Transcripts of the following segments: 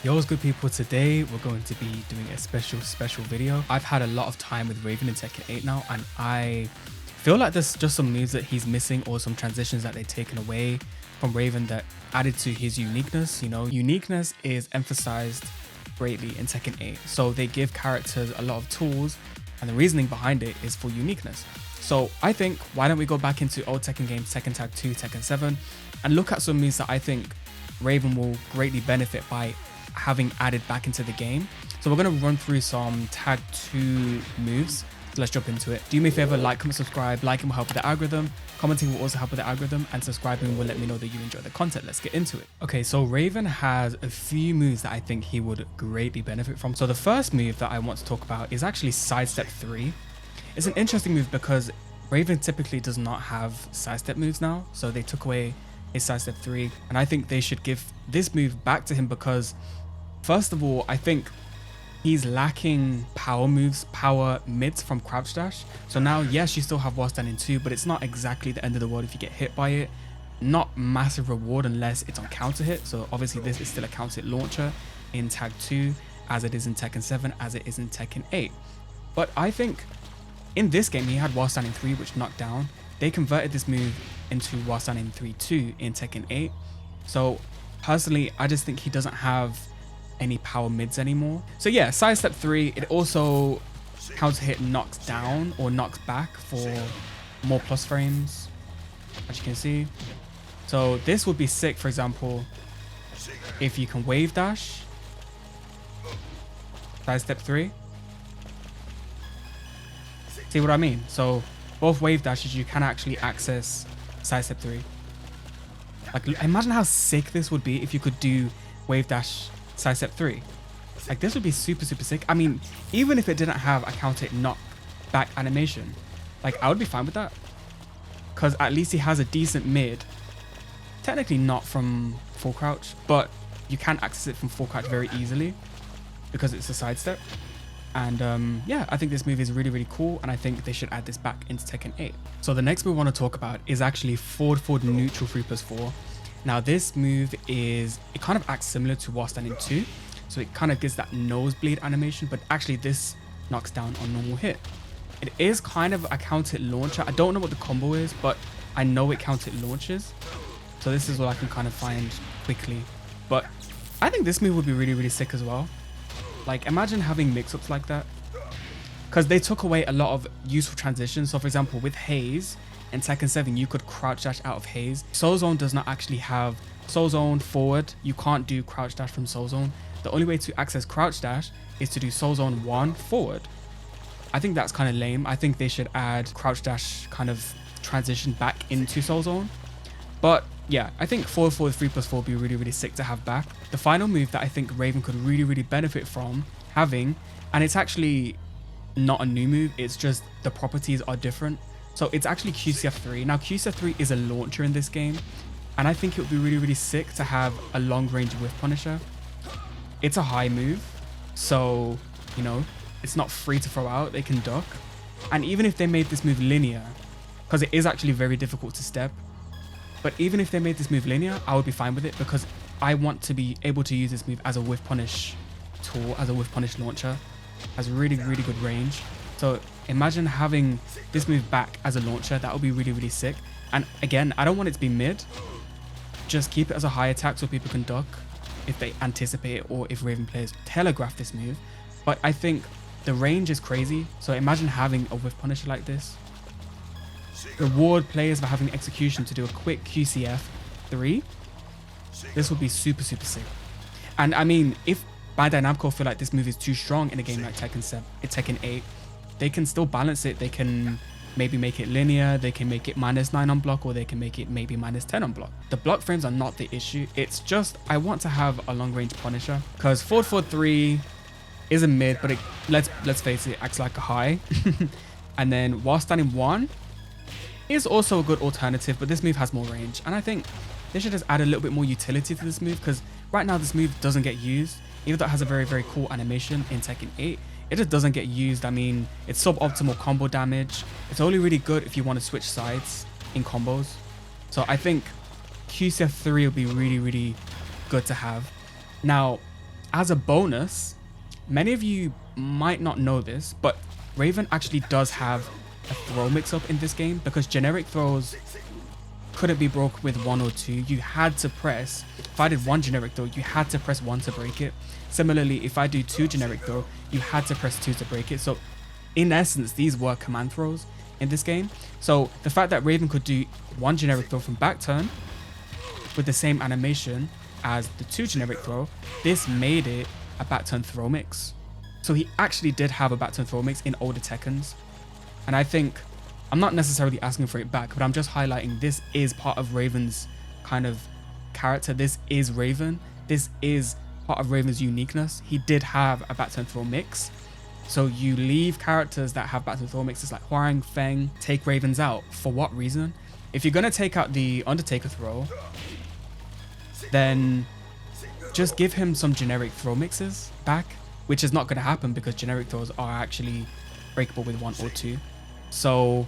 Yo, what's good people? Today we're going to be doing a special video. I've had a lot of time with Raven in Tekken 8 now, and I feel like there's just some moves that he's missing or some transitions that they've taken away from Raven that added to his uniqueness. You know, uniqueness is emphasized greatly in Tekken 8. So they give characters a lot of tools, and the reasoning behind it is for uniqueness. So I think, why don't we go back into old Tekken games, Tekken Tag 2, Tekken 7, and look at some moves that I think Raven will greatly benefit by having added back into the game. So we're going to run through some Tag 2 moves. So let's jump into it. Do me a favor, like, comment, subscribe. Liking will help with the algorithm. Commenting will also help with the algorithm, and subscribing will let me know that you enjoy the content. Let's get into it. Okay, so Raven has a few moves that I think he would greatly benefit from. So the first move that I want to talk about is actually Sidestep 3. It's an interesting move because Raven typically does not have sidestep moves now. So they took away his Sidestep 3, and I think they should give this move back to him because, first of all, I think he's lacking power moves, power mids from Crouch Dash. So now, yes, you still have While Standing 2, but it's not exactly the end of the world if you get hit by it. Not massive reward unless it's on counter hit. So obviously this is still a counter hit launcher in Tag 2, as it is in Tekken 7, as it is in Tekken 8. But I think in this game, he had While Standing 3, which knocked down. They converted this move into While Standing 3-2 in Tekken 8. So personally, I just think he doesn't have any power mids anymore. So yeah, Sidestep 3, it also counter hit knocks down or knocks back for more plus frames, as you can see. So this would be sick, for example, if you can wave dash, Sidestep 3. See what I mean? So both wave dashes, you can actually access Sidestep 3. Like, imagine how sick this would be if you could do wave dash Sidestep 3. Like, this would be super sick. I mean, even if it didn't have a counter hit knock back animation, like, I would be fine with that, because at least he has a decent mid. Technically not from full crouch, but you can access it from full crouch very easily because it's a sidestep. And yeah, I think this move is really cool, and I think they should add this back into Tekken 8. So the next move I want to talk about is actually forward neutral 3+4. Now this move it kind of acts similar to While Standing 2. So it kind of gives that nosebleed animation, but actually this knocks down on normal hit. It is kind of a counter hit launcher. I don't know what the combo is, but I know it counter hit launches. So this is what I can kind of find quickly. But I think this move would be really sick as well. Like, imagine having mix-ups like that, because they took away a lot of useful transitions. So for example, with Haze in Tekken 7, you could crouch dash out of Haze. Soul Zone does not actually have Soul Zone forward. You can't do crouch dash from Soul Zone. The only way to access crouch dash is to do Soul Zone 1 forward. I think that's kind of lame. I think they should add crouch dash kind of transition back into Soul Zone. But yeah, I think forward 3+4 would be really sick to have back. The final move that I think Raven could really benefit from having, and it's actually not a new move, it's just the properties are different. So it's actually QCF3. Now QCF3 is a launcher in this game, and I think it would be really sick to have a long range whiff punisher. It's a high move, so you know, it's not free to throw out, they can duck. And even if they made this move linear, because it is actually very difficult to step, but even if they made this move linear, I would be fine with it, because I want to be able to use this move as a whiff punish tool, as a whiff punish launcher. Has really good range. So imagine having this move back as a launcher. That would be really sick. And again, I don't want it to be mid. Just keep it as a high attack so people can duck if they anticipate it, or if Raven players telegraph this move. But I think the range is crazy. So imagine having a whiff punisher like this. Reward players for having execution to do a quick QCF 3. This would be super sick. And I mean, if Bandai Namco feel like this move is too strong in a game like Tekken 8, they can still balance it. They can maybe make it linear, they can make it -9 on block, or they can make it maybe -10 on block. The block frames are not the issue. It's just I want to have a long range punisher, because forward 3 is a mid, but let's face it, acts like a high. And then While Standing 1 is also a good alternative, but this move has more range, and I think they should just add a little bit more utility to this move, because right now this move doesn't get used. Even though it has a very cool animation in Tekken 8, it just doesn't get used. I mean, it's suboptimal combo damage. It's only really good if you want to switch sides in combos. So I think QCF 3 will be really good to have. Now, as a bonus, many of you might not know this, but Raven actually does have a throw mix-up in this game because generic throws couldn't be broke with 1 or 2. You had to press, if I did 1 generic throw, you had to press 1 to break it. Similarly, if I do 2 generic throw, you had to press 2 to break it. So in essence, these were command throws in this game. So the fact that Raven could do 1 generic throw from back turn with the same animation as the 2 generic throw, this made it a back turn throw mix. So he actually did have a back turn throw mix in older Tekkens. And I think, I'm not necessarily asking for it back, but I'm just highlighting this is part of Raven's kind of character. This is Raven. This is part of Raven's uniqueness. He did have a back turn throw mix. So you leave characters that have back turn throw mixes like Huang, Feng, take Ravens out. For what reason? If you're going to take out the Undertaker throw, then just give him some generic throw mixes back, which is not going to happen because generic throws are actually breakable with 1 or 2. So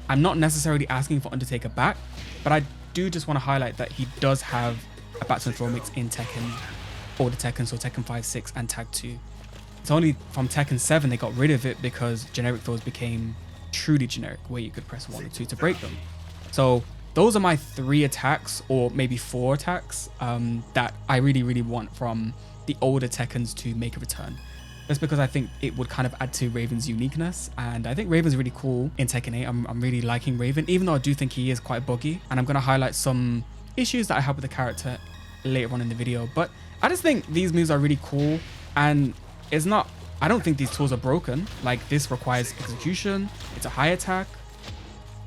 I'm not necessarily asking for Undertaker back, but I do just want to highlight that he does have a back turn throw mix in Tekken, or the Tekken, so Tekken 5, 6 and Tag 2. It's only from Tekken 7 they got rid of it because generic throws became truly generic, where you could press 1 or 2 to break them. So those are my 3 attacks, or maybe 4 attacks, that I really want from the older Tekkens to make a return. Just because I think it would kind of add to Raven's uniqueness, and I think Raven's really cool in Tekken 8. I'm really liking Raven, even though I do think he is quite buggy, and I'm going to highlight some issues that I have with the character later on in the video. But I just think these moves are really cool, and it's not, I don't think these tools are broken. Like, this requires execution, it's a high attack.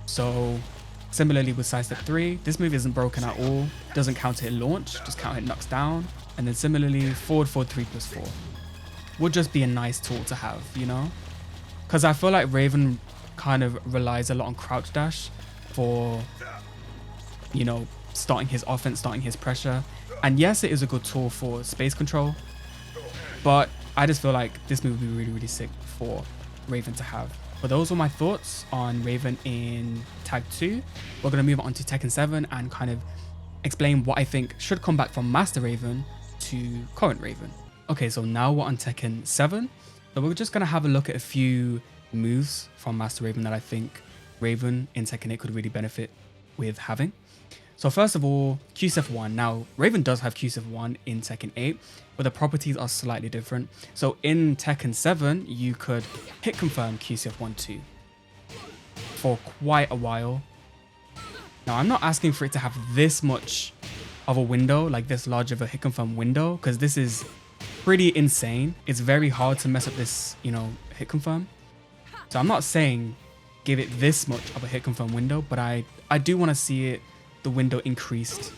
So similarly with sidestep 3, this move isn't broken at all, doesn't counter hit launch, just counter hit knocks down. And then similarly forward 3+4 would just be a nice tool to have, you know, because I feel like Raven kind of relies a lot on crouch dash for, you know, starting his offense, starting his pressure. And yes, it is a good tool for space control, but I just feel like this move would be really sick for Raven to have. But those were my thoughts on Raven in Tag 2. We're going to move on to Tekken 7 and kind of explain what I think should come back from Master Raven to current Raven. Okay, so now we're on Tekken 7. So we're just going to have a look at a few moves from Master Raven that I think Raven in Tekken 8 could really benefit with having. So first of all, QCF 1. Now, Raven does have QCF 1 in Tekken 8, but the properties are slightly different. So in Tekken 7, you could hit confirm QCF 1 2 for quite a while. Now, I'm not asking for it to have this much of a window, like this large of a hit confirm window, because this is pretty insane. It's very hard to mess up this, you know, hit confirm. So I'm not saying give it this much of a hit confirm window, but I do want to see it, the window increased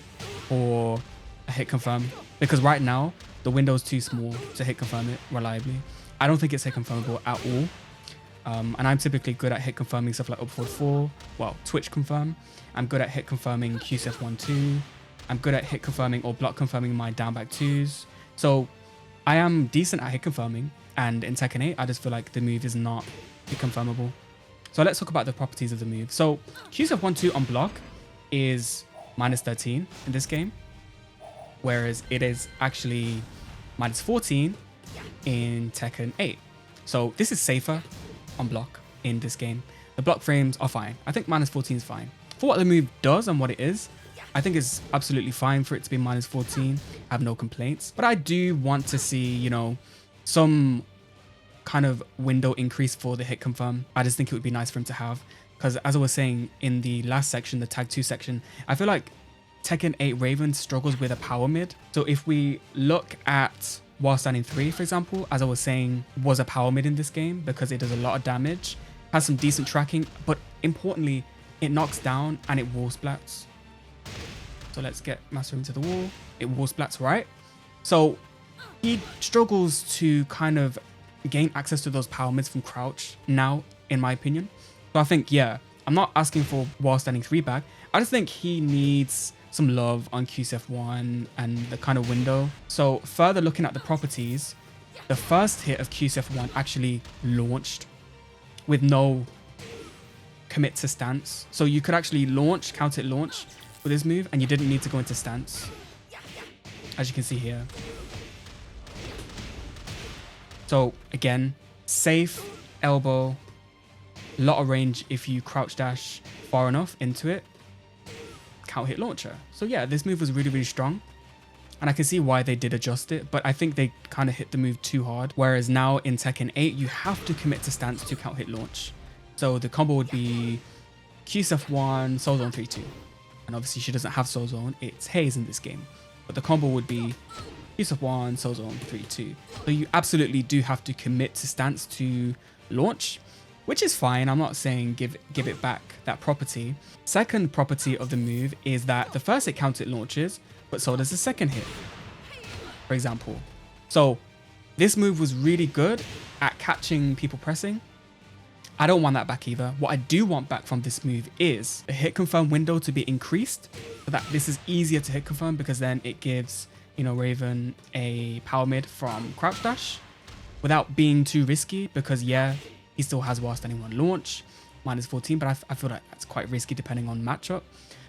for a hit confirm, because right now the window is too small to hit confirm it reliably. I don't think it's hit confirmable at all. And I'm typically good at hit confirming stuff like up forward 4, well, twitch confirm. I'm good at hit confirming QCF 1 2. I'm good at hit confirming or block confirming my down back 2s. So I am decent at hit confirming, and in Tekken 8 I just feel like the move is not hit confirmable. So let's talk about the properties of the move. So QCF 1 2 on block is -13 in this game, whereas it is actually -14 in Tekken 8. So this is safer on block in this game. The block frames are fine. I think -14 is fine. For what the move does and what it is, I think it's absolutely fine for it to be -14. I have no complaints. But I do want to see, you know, some kind of window increase for the hit confirm. I just think it would be nice for him to have. Because as I was saying in the last section, the Tag 2 section, I feel like Tekken 8 Raven struggles with a power mid. So if we look at While Standing 3, for example, as I was saying, was a power mid in this game because it does a lot of damage, has some decent tracking, but importantly, it knocks down and it wall splats. So let's get Master into the wall. It wall splats, right? So he struggles to kind of gain access to those power mids from crouch now, in my opinion. So I think, yeah, I'm not asking for While Standing 3 back. I just think he needs some love on QCF 1 and the kind of window. So further looking at the properties, the first hit of QCF 1 actually launched with no commit to stance. So you could actually launch, counter hit launch with this move, and you didn't need to go into stance, as you can see here. So again, safe, elbow, lot of range if you crouch dash far enough into it, count hit launcher. So yeah, this move was really, really strong. And I can see why they did adjust it, but I think they kind of hit the move too hard. Whereas now in Tekken 8, you have to commit to stance to count hit launch. So the combo would be Q-Stuff1, Soul Zone 3-2. And obviously she doesn't have Soul Zone, it's Haze in this game. But the combo would be Q-Stuff1, Soul Zone 3-2. So you absolutely do have to commit to stance to launch, which is fine. I'm not saying give it back that property. Second property of the move is that the first hit counts it launches, but so does the second hit, for example. So this move was really good at catching people pressing. I don't want that back either. What I do want back from this move is a hit confirm window to be increased so that this is easier to hit confirm, because then it gives, you know, Raven a power mid from crouch dash without being too risky, because yeah, he still has whilst anyone launch, -14, but I feel like that's quite risky depending on matchup.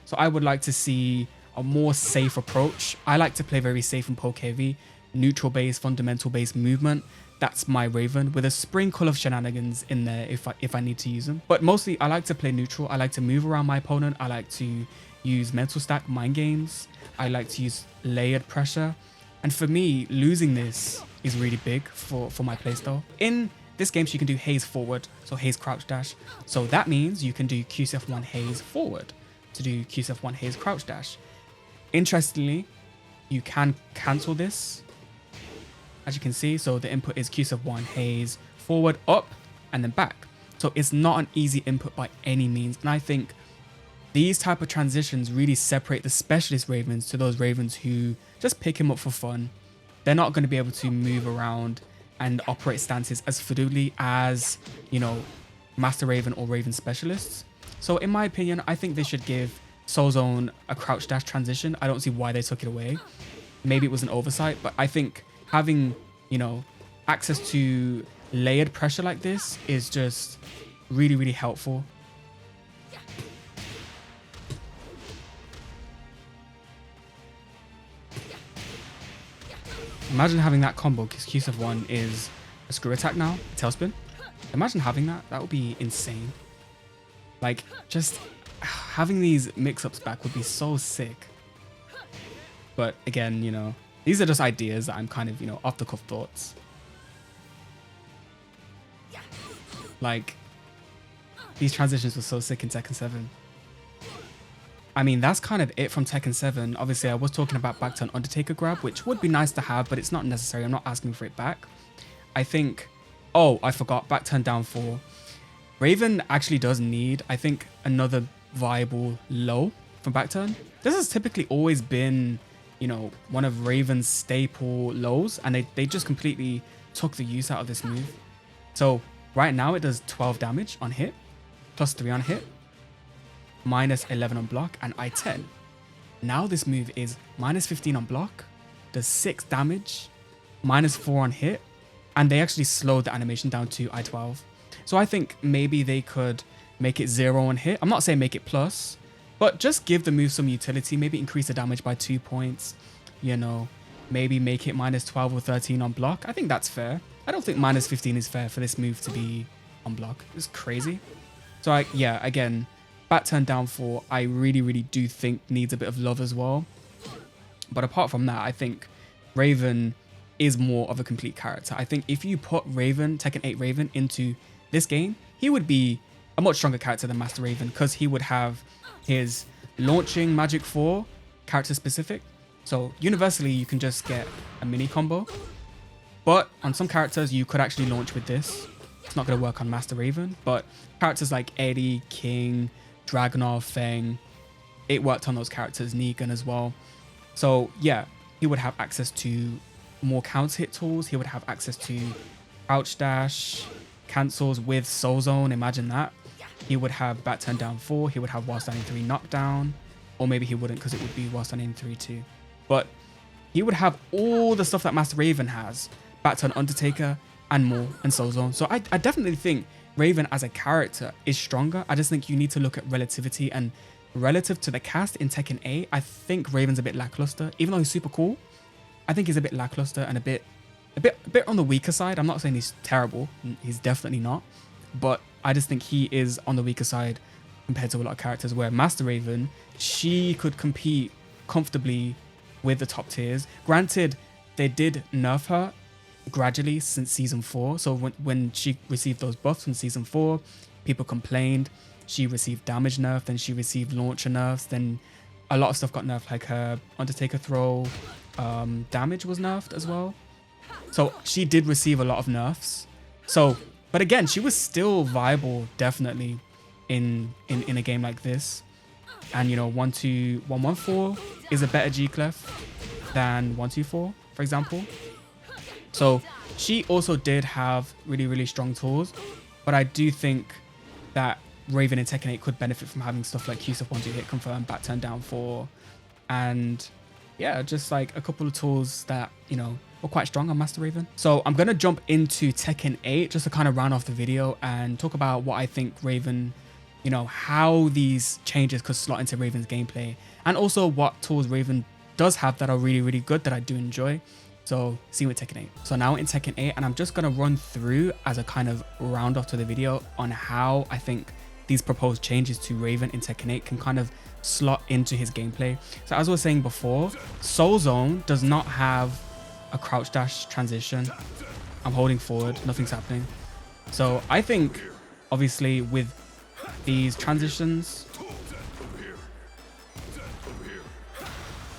So I would like to see a more safe approach. I like to play very safe and poke heavy, neutral base, fundamental base movement. That's my Raven, with a sprinkle of shenanigans in there if I need to use them. But mostly I like to play neutral. I like to move around my opponent. I like to use mental stack, mind games. I like to use layered pressure. And for me, losing this is really big for my playstyle. In this game, you can do Haze forward, so Haze crouch dash. So that means you can do Q-Stuff1 Haze forward to do Q-Stuff1 Haze crouch dash. Interestingly, you can cancel this, as you can see. So the input is Q-Stuff1 Haze forward, up, and then back. So it's not an easy input by any means. And I think these type of transitions really separate the specialist Ravens to those Ravens who just pick him up for fun. They're not going to be able to move around and operate stances as fluidly as, you know, Master Raven or Raven specialists. So in my opinion, I think they should give Soul Zone a crouch dash transition. I don't see why they took it away. Maybe it was an oversight, but I think having, you know, access to layered pressure like this is just really, really helpful. Imagine having that combo, because Q-Stuff1 is a screw attack now, a tailspin. Imagine having that. That would be insane. Like, just having these mix-ups back would be so sick. But again, you know, these are just ideas that I'm kind of, you know, off the cuff thoughts. Like, these transitions were so sick in Tekken 7. I mean, that's kind of it from Tekken 7. Obviously, I was talking about back turn Undertaker grab, which would be nice to have, but it's not necessary. I'm not asking for it back. I think... Oh, I forgot. Back turn down 4. Raven actually does need, I think, another viable low from back turn. This has typically always been, you know, one of Raven's staple lows, and they just completely took the use out of this move. So right now it does 12 damage on hit, plus 3 on hit, minus 11 on block, and I-10. Now this move is minus 15 on block, does 6 damage, minus 4 on hit, and they actually slowed the animation down to I-12. So I think maybe they could make it 0 on hit. I'm not saying make it plus, but just give the move some utility. Maybe increase the damage by 2 points, you know, maybe make it minus 12 or 13 on block. I think that's fair. I don't think minus 15 is fair for this move to be on block. It's crazy. So yeah, again, back turn down 4, I really, really do think needs a bit of love as well. But apart from that, I think Raven is more of a complete character. I think if you put Raven, Tekken 8 Raven, into this game, he would be a much stronger character than Master Raven, because he would have his launching Magic 4 character specific. So universally, you can just get a mini combo. But on some characters, you could actually launch with this. It's not going to work on Master Raven, but characters like Eddie, King, Dragunov, Feng, it worked on those characters, Negan as well. So yeah, he would have access to more counter hit tools. He would have access to crouch dash, cancels with Soul Zone, imagine that. He would have back turn down 4, he would have while standing 3 knockdown, or maybe he wouldn't because it would be while standing 3 too. But he would have all the stuff that Master Raven has, back turn Undertaker and more, and Soul Zone. So I definitely think Raven as a character is stronger. I just think you need to look at relativity, and relative to the cast in Tekken 8, I think Raven's a bit lackluster. Even though he's super cool, I think he's a bit lackluster and a bit a bit on the weaker side. I'm not saying he's terrible. He's definitely not. But I just think he is on the weaker side compared to a lot of characters, where Master Raven, she could compete comfortably with the top tiers. Granted, they did nerf her gradually since season 4. So when she received those buffs in season 4, people complained. She received damage nerf, then she received launcher nerfs, then a lot of stuff got nerfed, like her Undertaker throw damage was nerfed as well. So she did receive a lot of nerfs. So, but again, she was still viable, definitely, in a game like this. And you know, 114 is a better G-Clef than 124, for example. So she also did have really, really strong tools, but I do think that Raven in Tekken 8 could benefit from having stuff like Q-Stuff 1-2 hit confirm, back turn down 4, and yeah, just like a couple of tools that, you know, were quite strong on Master Raven. So I'm going to jump into Tekken 8 just to kind of round off the video and talk about what I think Raven, you know, how these changes could slot into Raven's gameplay, and also what tools Raven does have that are really, really good that I do enjoy. So see you in Tekken 8. So now in Tekken 8, and I'm just going to run through as a kind of round off to the video on how I think these proposed changes to Raven in Tekken 8 can kind of slot into his gameplay. So as I was saying before, Soul Zone does not have a crouch dash transition. I'm holding forward, nothing's happening. So I think obviously with these transitions,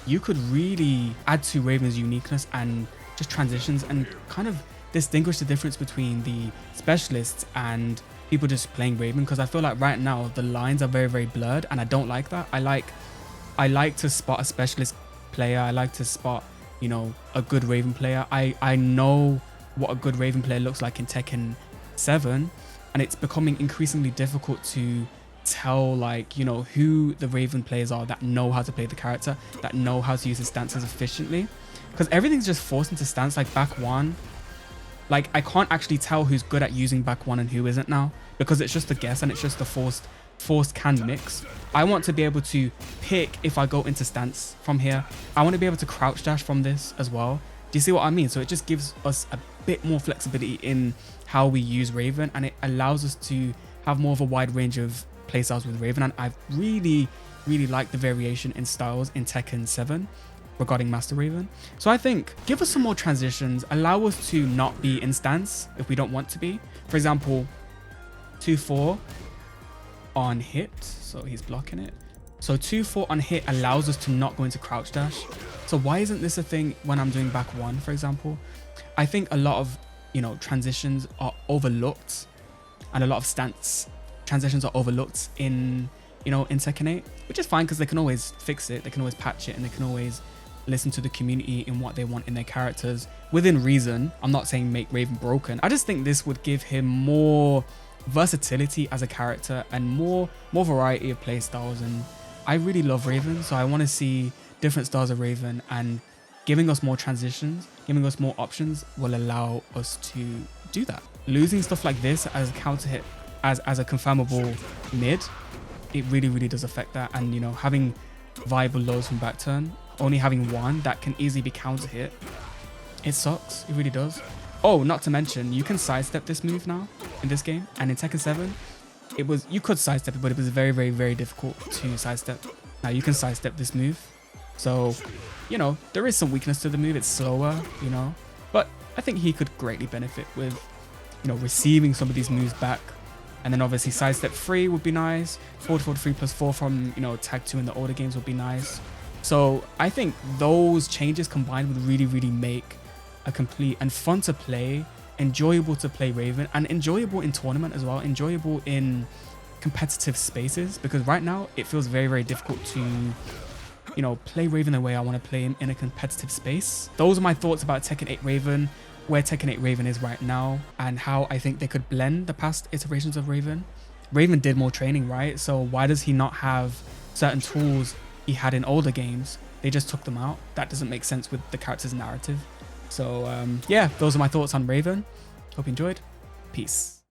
you could really add to Raven's uniqueness and just transitions and kind of distinguish the difference between the specialists and people just playing Raven, because I feel like right now the lines are very, very blurred, and I don't like that. I like to spot a specialist player. I like to spot, you know, a good Raven player. I know what a good Raven player looks like in Tekken 7, and it's becoming increasingly difficult to tell, like, you know, who the Raven players are that know how to play the character, that know how to use the stances efficiently, because everything's just forced into stance. Like back one, like I can't actually tell who's good at using back one and who isn't now, because it's just a guess and it's just a forced can mix. I want to be able to pick if I go into stance from here. I want to be able to crouch dash from this as well. Do you see what I mean? So it just gives us a bit more flexibility in how we use Raven, and it allows us to have more of a wide range of playstyles with Raven. And I've really, really liked the variation in styles in Tekken 7 regarding Master Raven. So I think give us some more transitions, allow us to not be in stance if we don't want to be. For example, 2-4 on hit, so he's blocking it. So 2-4 on hit allows us to not go into crouch dash. So why isn't this a thing when I'm doing back one, for example? I think a lot of, you know, transitions are overlooked, and a lot of stance transitions are overlooked in, you know, in Tekken 8, which is fine because they can always fix it, they can always patch it, and they can always listen to the community in what they want in their characters within reason. I'm not saying make Raven broken. I just think this would give him more versatility as a character and more variety of play styles. And I really love Raven, so I want to see different styles of Raven, and giving us more transitions, giving us more options will allow us to do that. Losing stuff like this as a counter hit, as a confirmable mid, it really, really does affect that. And, you know, having viable lows from back turn, only having one that can easily be counter hit, it sucks. It really does. Oh, not to mention, you can sidestep this move now in this game, and in Tekken 7, you could sidestep it, but it was very, very, very difficult to sidestep. Now you can sidestep this move, so, you know, there is some weakness to the move. It's slower, you know, but I think he could greatly benefit with, you know, receiving some of these moves back. And then obviously sidestep 3 would be nice. Forward 3+4 from, you know, tag 2 in the older games would be nice. So I think those changes combined would really, really make a complete and fun to play, enjoyable to play Raven, and enjoyable in tournament as well, enjoyable in competitive spaces, because right now it feels very, very difficult to, you know, play Raven the way I want to play him in a competitive space. Those are my thoughts about Tekken 8 Raven, where Tekken 8 Raven is right now, and how I think they could blend the past iterations of Raven. Raven did more training, right? So why does he not have certain tools he had in older games? They just took them out. That doesn't make sense with the character's narrative. So yeah, those are my thoughts on Raven. Hope you enjoyed. Peace.